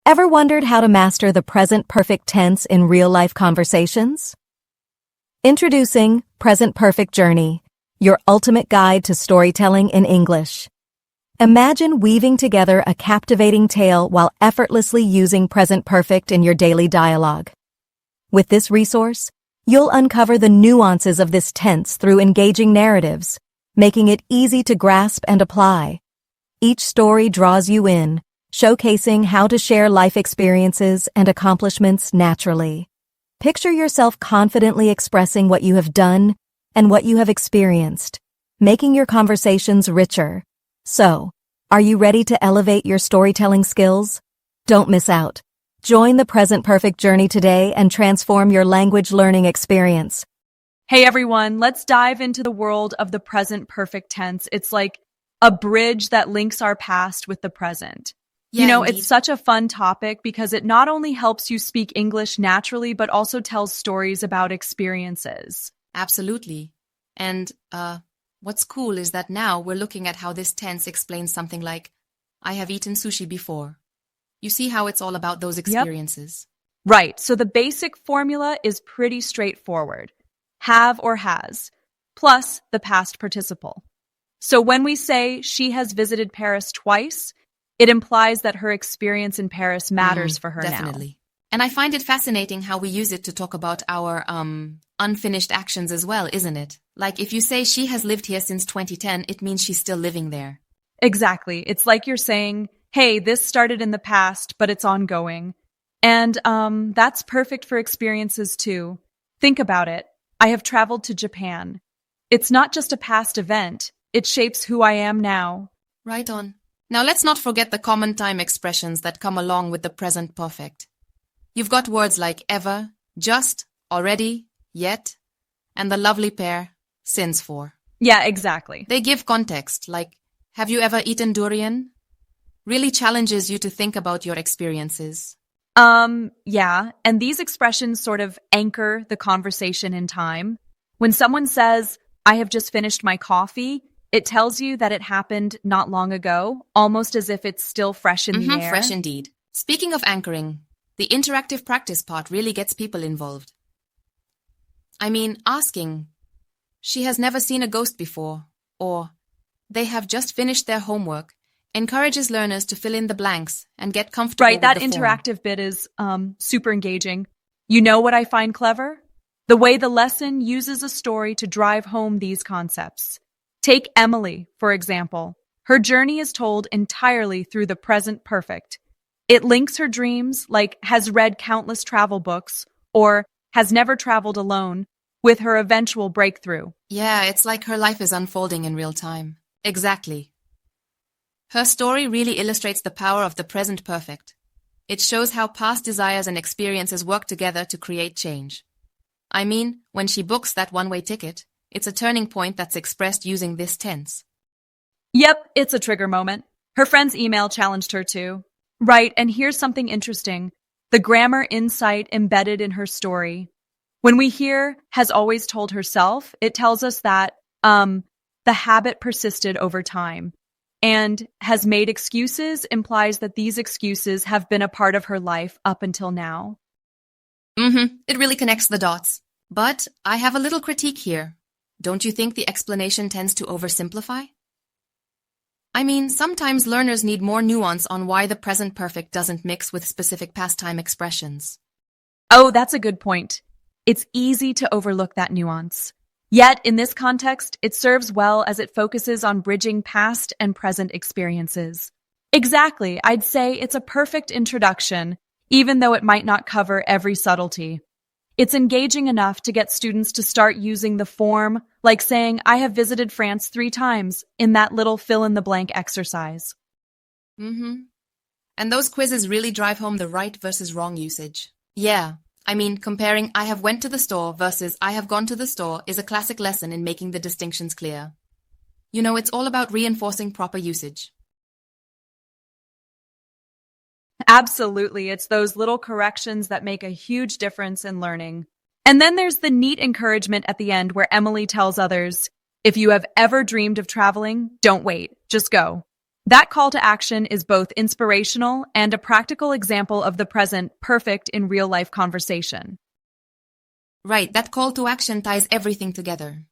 Ever wondered how to master the present perfect tense in real-life conversations? Introducing Present Perfect Journey, your ultimate guide to storytelling in English. Imagine weaving together a captivating tale while effortlessly using present perfect in your daily dialogue. With this resource, you'll uncover the nuances of this tense through engaging narratives, making it easy to grasp and apply. Each story draws you in, showcasing how to share life experiences and accomplishments naturally. Picture yourself confidently expressing what you have done and what you have experienced, making your conversations richer. So, are you ready to elevate your storytelling skills? Don't miss out. Join the Present Perfect journey today and transform your language learning experience. Hey everyone, let's dive into the world of the present perfect tense. It's like a bridge that links our past with the present. Indeed. It's such a fun topic because it not only helps you speak English naturally, but also tells stories about experiences. Absolutely. And what's cool is that now we're looking at how this tense explains something like, I have eaten sushi before. You see how it's all about those experiences? Yep. Right. So the basic formula is pretty straightforward. Have or has, plus the past participle. So when we say she has visited Paris twice, it implies that her experience in Paris matters for her definitely. now. And I find it fascinating how we use it to talk about our unfinished actions as well, isn't it? Like if you say she has lived here since 2010, it means she's still living there. Exactly. It's like you're saying, hey, this started in the past, but it's ongoing. And that's perfect for experiences too. Think about it. I have traveled to Japan. It's not just a past event. It shapes who I am now. Right on. Now let's not forget the common time expressions that come along with the present perfect. You've got words like ever, just, already, yet, and the lovely pair, since for. Yeah, exactly. They give context, like, have you ever eaten durian? Really challenges you to think about your experiences. Yeah, and these expressions sort of anchor the conversation in time. When someone says, I have just finished my coffee, it tells you that it happened not long ago, almost as if it's still fresh in the air. Fresh indeed. Speaking of anchoring, the interactive practice part really gets people involved. I mean, asking, she has never seen a ghost before, or they have just finished their homework, encourages learners to fill in the blanks and get comfortable Right, with that the form. interactive bit is super engaging. You know what I find clever? The way the lesson uses a story to drive home these concepts. Take Emily, for example. Her journey is told entirely through the present perfect. It links her dreams, like has read countless travel books, or has never traveled alone, with her eventual breakthrough. Yeah, it's like her life is unfolding in real time. Exactly. Her story really illustrates the power of the present perfect. It shows how past desires and experiences work together to create change. I mean, when she books that one-way ticket, it's a turning point that's expressed using this tense. Yep, it's a trigger moment. Her friend's email challenged her too. Right, and here's something interesting. The grammar insight embedded in her story. When we hear has always told herself, it tells us that the habit persisted over time. And has made excuses implies that these excuses have been a part of her life up until now. It really connects the dots. But I have a little critique here. Don't you think the explanation tends to oversimplify? I mean, sometimes learners need more nuance on why the present perfect doesn't mix with specific past time expressions. Oh, that's a good point. It's easy to overlook that nuance. Yet, in this context, it serves well as it focuses on bridging past and present experiences. Exactly, I'd say it's a perfect introduction, even though it might not cover every subtlety. It's engaging enough to get students to start using the form, like saying, I have visited France 3 times, in that little fill-in-the-blank exercise. And those quizzes really drive home the right versus wrong usage. Yeah, I mean, comparing I have went to the store versus I have gone to the store is a classic lesson in making the distinctions clear. You know, it's all about reinforcing proper usage. Absolutely, it's those little corrections that make a huge difference in learning. And then there's the neat encouragement at the end where Emily tells others, if you have ever dreamed of traveling, don't wait, just go. That call to action is both inspirational and a practical example of the present perfect in real-life conversation. Right, that call to action ties everything together.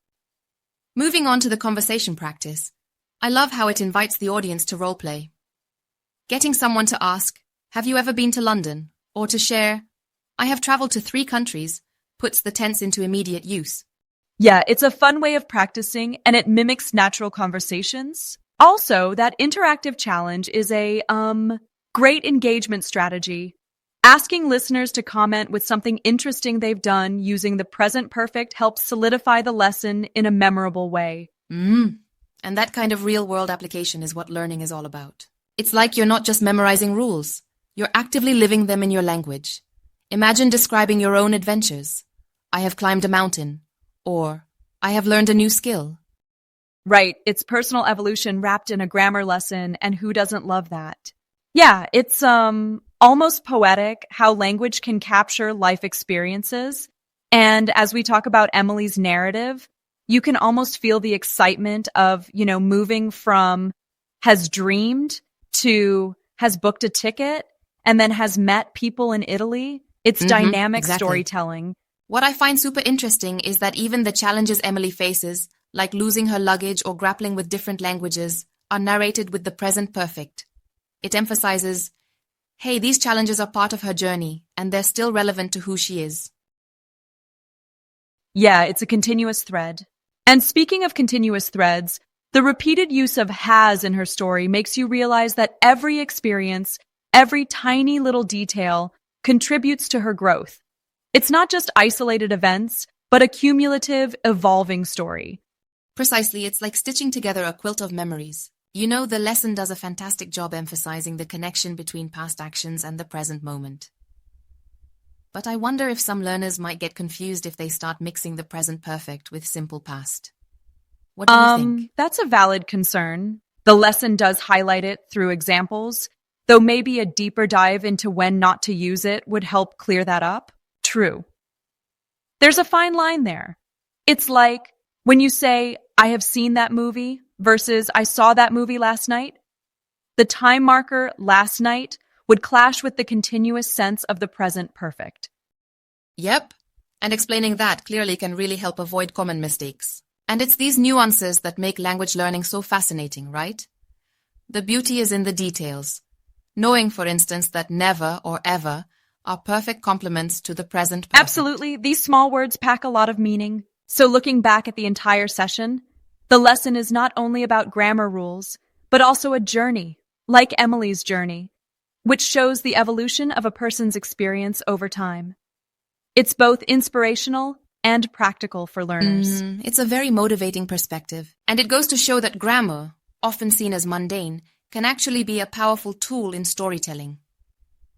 Moving on to the conversation practice, I love how it invites the audience to role-play. Getting someone to ask, "Have you ever been to London?" or to share, "I have traveled to 3 countries," puts the tense into immediate use. Yeah, it's a fun way of practicing, and it mimics natural conversations. Also, that interactive challenge is a, great engagement strategy. Asking listeners to comment with something interesting they've done using the present perfect helps solidify the lesson in a memorable way. And that kind of real-world application is what learning is all about. It's like you're not just memorizing rules. You're actively living them in your language. Imagine describing your own adventures. "I have climbed a mountain," or "I have learned a new skill." Right, it's personal evolution wrapped in a grammar lesson, and who doesn't love that? Yeah, it's almost poetic how language can capture life experiences. And as we talk about Emily's narrative, you can almost feel the excitement of, moving from has dreamed to has booked a ticket and then has met people in Italy. It's dynamic storytelling. What I find super interesting is that even the challenges Emily faces, like losing her luggage or grappling with different languages, are narrated with the present perfect. It emphasizes, hey, these challenges are part of her journey, and they're still relevant to who she is. Yeah, it's a continuous thread. And speaking of continuous threads, the repeated use of has in her story makes you realize that every experience, every tiny little detail, contributes to her growth. It's not just isolated events, but a cumulative, evolving story. Precisely, it's like stitching together a quilt of memories. The lesson does a fantastic job emphasizing the connection between past actions and the present moment. But I wonder if some learners might get confused if they start mixing the present perfect with simple past. What do you think? That's a valid concern. The lesson does highlight it through examples, though maybe a deeper dive into when not to use it would help clear that up. True. There's a fine line there. It's like when you say, "I have seen that movie," versus "I saw that movie last night." The time marker "last night" would clash with the continuous sense of the present perfect. Yep, and explaining that clearly can really help avoid common mistakes. And it's these nuances that make language learning so fascinating, right? The beauty is in the details. Knowing, for instance, that never or ever are perfect complements to the present perfect. Absolutely, these small words pack a lot of meaning. So looking back at the entire session, the lesson is not only about grammar rules, but also a journey, like Emily's journey, which shows the evolution of a person's experience over time. It's both inspirational and practical for learners. It's a very motivating perspective, and it goes to show that grammar, often seen as mundane, can actually be a powerful tool in storytelling.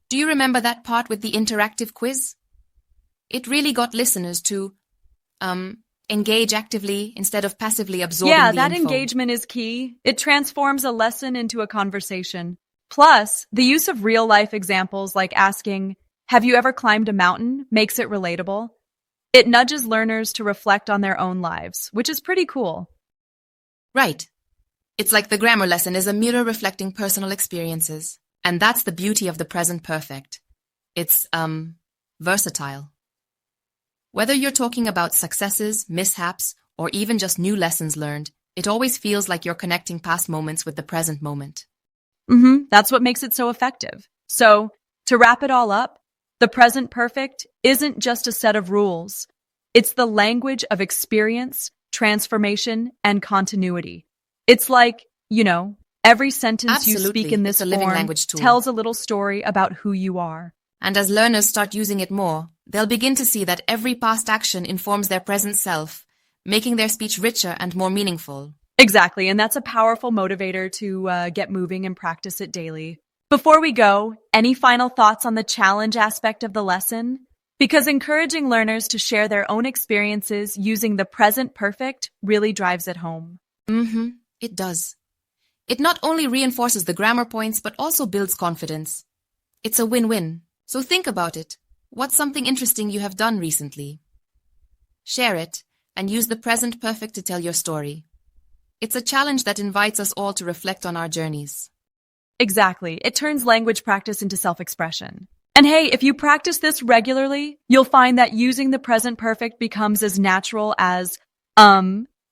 Do you remember that part with the interactive quiz? It really got listeners to engage actively instead of passively absorbing the info. Yeah, that engagement is key. It transforms a lesson into a conversation. Plus, the use of real-life examples like asking, "Have you ever climbed a mountain?" makes it relatable. It nudges learners to reflect on their own lives, which is pretty cool. Right. It's like the grammar lesson is a mirror reflecting personal experiences. And that's the beauty of the present perfect. It's, versatile. Whether you're talking about successes, mishaps, or even just new lessons learned, it always feels like you're connecting past moments with the present moment. That's what makes it so effective. So, to wrap it all up, the present perfect isn't just a set of rules. It's the language of experience, transformation, and continuity. It's like, every sentence you speak in this form tells a little story about who you are. And as learners start using it more, they'll begin to see that every past action informs their present self, making their speech richer and more meaningful. Exactly, and that's a powerful motivator to get moving and practice it daily. Before we go, any final thoughts on the challenge aspect of the lesson? Because encouraging learners to share their own experiences using the present perfect really drives it home. It does. It not only reinforces the grammar points, but also builds confidence. It's a win-win. So think about it. What's something interesting you have done recently? Share it and use the present perfect to tell your story. It's a challenge that invites us all to reflect on our journeys. Exactly. It turns language practice into self-expression. And hey, if you practice this regularly, you'll find that using the present perfect becomes as natural as,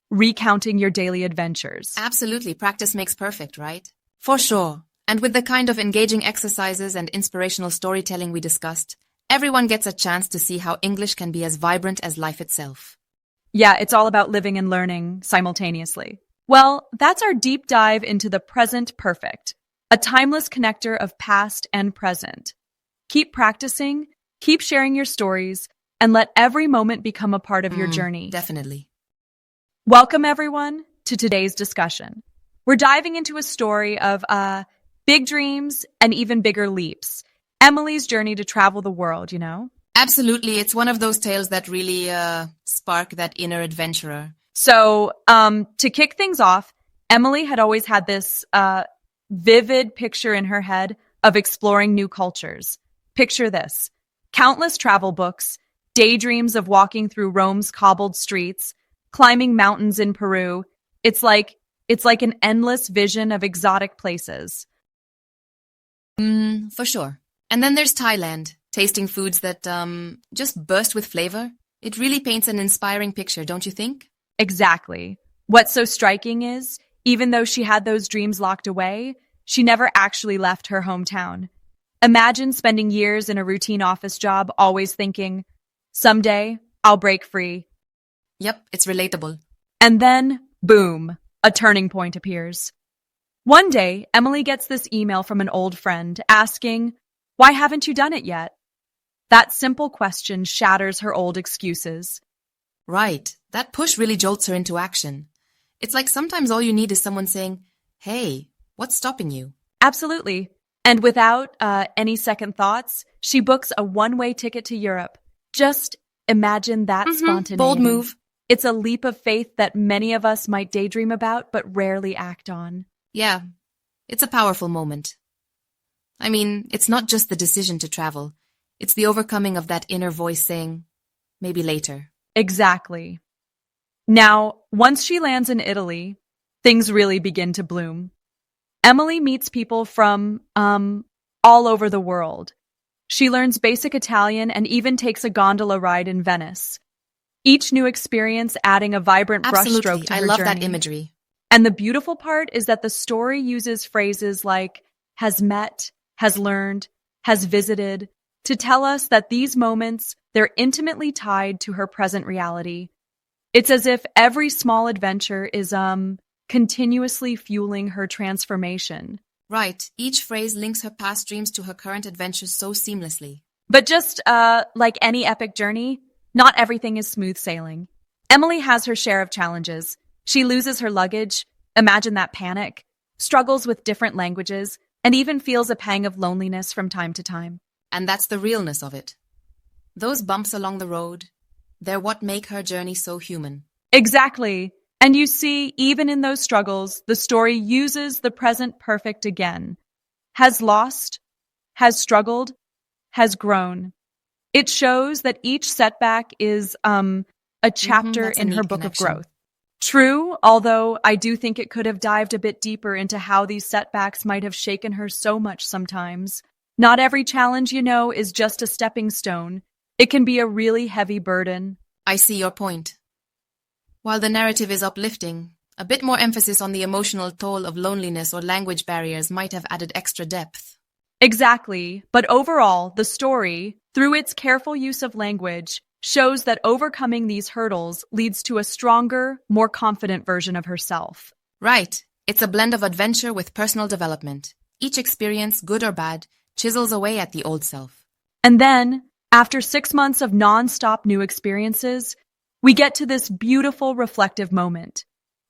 recounting your daily adventures. Absolutely. Practice makes perfect, right? For sure. And with the kind of engaging exercises and inspirational storytelling we discussed, everyone gets a chance to see how English can be as vibrant as life itself. Yeah, it's all about living and learning simultaneously. Well, that's our deep dive into the present perfect, a timeless connector of past and present. Keep practicing, keep sharing your stories, and let every moment become a part of your journey. Definitely. Welcome, everyone, to today's discussion. We're diving into a story of big dreams and even bigger leaps. Emily's journey to travel the world, you know? Absolutely. It's one of those tales that really spark that inner adventurer. So, to kick things off, Emily had always had this vivid picture in her head of exploring new cultures. Picture this: countless travel books, daydreams of walking through Rome's cobbled streets, climbing mountains in Peru. It's like an endless vision of exotic places. For sure. And then there's Thailand, tasting foods that just burst with flavor. It really paints an inspiring picture, don't you think? Exactly. What's so striking is, even though she had those dreams locked away, she never actually left her hometown. Imagine spending years in a routine office job, always thinking, someday I'll break free. Yep, it's relatable. And then, boom, a turning point appears. One day, Emily gets this email from an old friend asking, "Why haven't you done it yet?" That simple question shatters her old excuses. Right. That push really jolts her into action. It's like sometimes all you need is someone saying, "Hey, what's stopping you?" Absolutely. And without any second thoughts, she books a one-way ticket to Europe. Just imagine that spontaneity. Bold move. It's a leap of faith that many of us might daydream about, but rarely act on. Yeah, it's a powerful moment. I mean, it's not just the decision to travel. It's the overcoming of that inner voice saying, maybe later. Exactly. Now, once she lands in Italy, things really begin to bloom. Emily meets people from, all over the world. She learns basic Italian and even takes a gondola ride in Venice. Each new experience adding a vibrant brushstroke to her I love journey. that imagery. And the beautiful part is that the story uses phrases like has met, has learned, has visited to tell us that these moments, they're intimately tied to her present reality. It's as if every small adventure is continuously fueling her transformation. Right. Each phrase links her past dreams to her current adventures so seamlessly. But just like any epic journey, not everything is smooth sailing. Emily has her share of challenges. She loses her luggage, imagine that panic, struggles with different languages, and even feels a pang of loneliness from time to time. And that's the realness of it. Those bumps along the road, they're what make her journey so human. Exactly. And you see, even in those struggles, the story uses the present perfect again. Has lost, has struggled, has grown. It shows that each setback is a chapter in her book of growth. True, although I do think it could have dived a bit deeper into how these setbacks might have shaken her so much sometimes. Not every challenge, is just a stepping stone. It can be a really heavy burden. I see your point. While the narrative is uplifting, a bit more emphasis on the emotional toll of loneliness or language barriers might have added extra depth. Exactly, but overall, the story, through its careful use of language, shows that overcoming these hurdles leads to a stronger, more confident version of herself. Right. It's a blend of adventure with personal development. Each experience, good or bad, chisels away at the old self. And then, after 6 months of non-stop new experiences, we get to this beautiful reflective moment.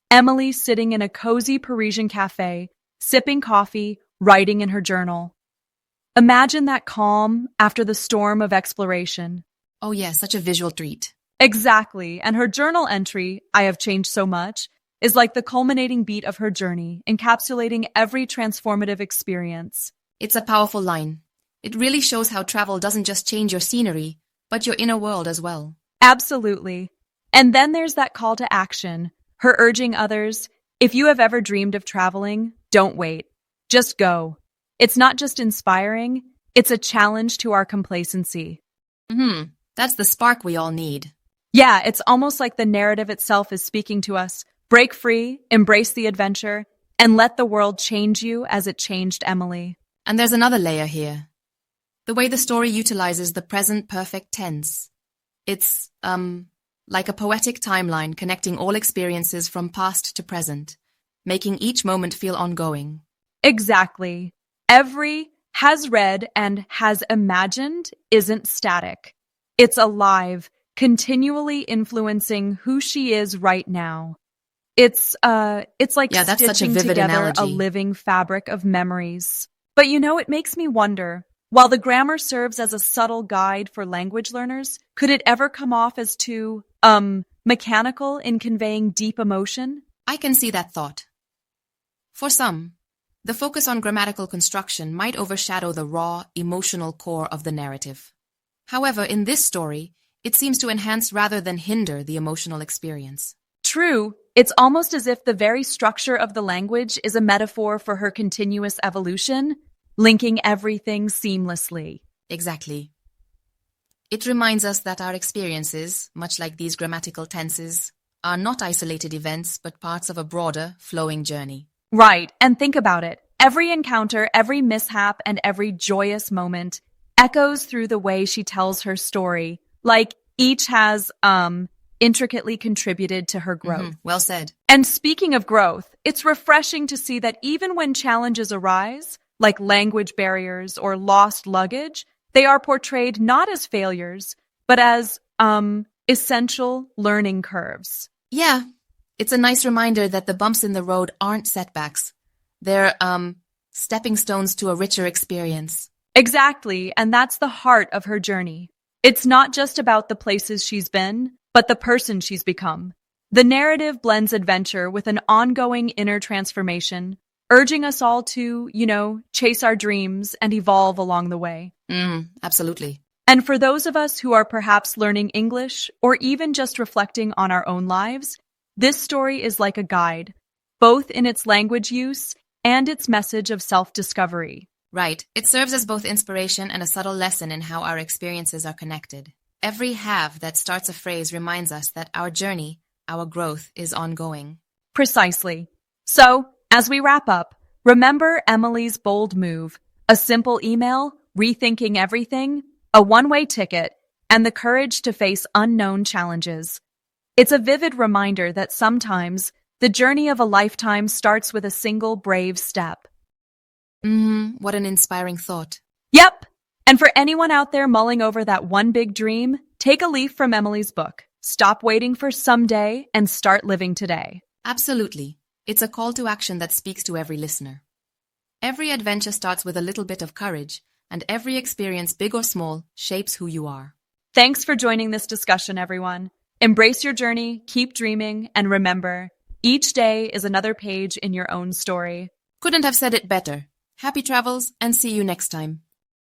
Emily sitting in a cozy Parisian cafe, sipping coffee, writing in her journal. Imagine that calm after the storm of exploration. Oh yes, such a visual treat. Exactly, and her journal entry, "I have changed so much," is like the culminating beat of her journey, encapsulating every transformative experience. It's a powerful line. It really shows how travel doesn't just change your scenery, but your inner world as well. Absolutely. And then there's that call to action, her urging others, if you have ever dreamed of traveling, don't wait. Just go. It's not just inspiring, it's a challenge to our complacency. That's the spark we all need. Yeah, it's almost like the narrative itself is speaking to us. Break free, embrace the adventure, and let the world change you as it changed Emily. And there's another layer here. The way the story utilizes the present perfect tense. It's, like a poetic timeline connecting all experiences from past to present, making each moment feel ongoing. Exactly. Every has read and has imagined isn't static. It's alive, continually influencing who she is right now. It's like That's such a stitching vivid together analogy. a living fabric of memories. But it makes me wonder, while the grammar serves as a subtle guide for language learners, could it ever come off as too, mechanical in conveying deep emotion? I can see that thought. For some, the focus on grammatical construction might overshadow the raw, emotional core of the narrative. However, in this story, it seems to enhance rather than hinder the emotional experience. True, it's almost as if the very structure of the language is a metaphor for her continuous evolution, linking everything seamlessly. Exactly. It reminds us that our experiences, much like these grammatical tenses, are not isolated events but parts of a broader, flowing journey. Right, and think about it. Every encounter, every mishap, and every joyous moment echoes through the way she tells her story, like each has, intricately contributed to her growth. Well said. And speaking of growth, it's refreshing to see that even when challenges arise, like language barriers or lost luggage, they are portrayed not as failures, but as, essential learning curves. Yeah, it's a nice reminder that the bumps in the road aren't setbacks. They're, stepping stones to a richer experience. Exactly, and that's the heart of her journey. It's not just about the places she's been, but the person she's become. The narrative blends adventure with an ongoing inner transformation, urging us all to, chase our dreams and evolve along the way. Absolutely. And for those of us who are perhaps learning English or even just reflecting on our own lives, this story is like a guide, both in its language use and its message of self-discovery. Right. It serves as both inspiration and a subtle lesson in how our experiences are connected. Every have that starts a phrase reminds us that our journey, our growth, is ongoing. Precisely. So, as we wrap up, remember Emily's bold move, a simple email, rethinking everything, a one-way ticket, and the courage to face unknown challenges. It's a vivid reminder that sometimes the journey of a lifetime starts with a single brave step. What an inspiring thought. Yep. And for anyone out there mulling over that one big dream, take a leaf from Emily's book. Stop waiting for someday and start living today. Absolutely. It's a call to action that speaks to every listener. Every adventure starts with a little bit of courage, and every experience, big or small, shapes who you are. Thanks for joining this discussion, everyone. Embrace your journey, keep dreaming, and remember, each day is another page in your own story. Couldn't have said it better. Happy travels, and see you next time.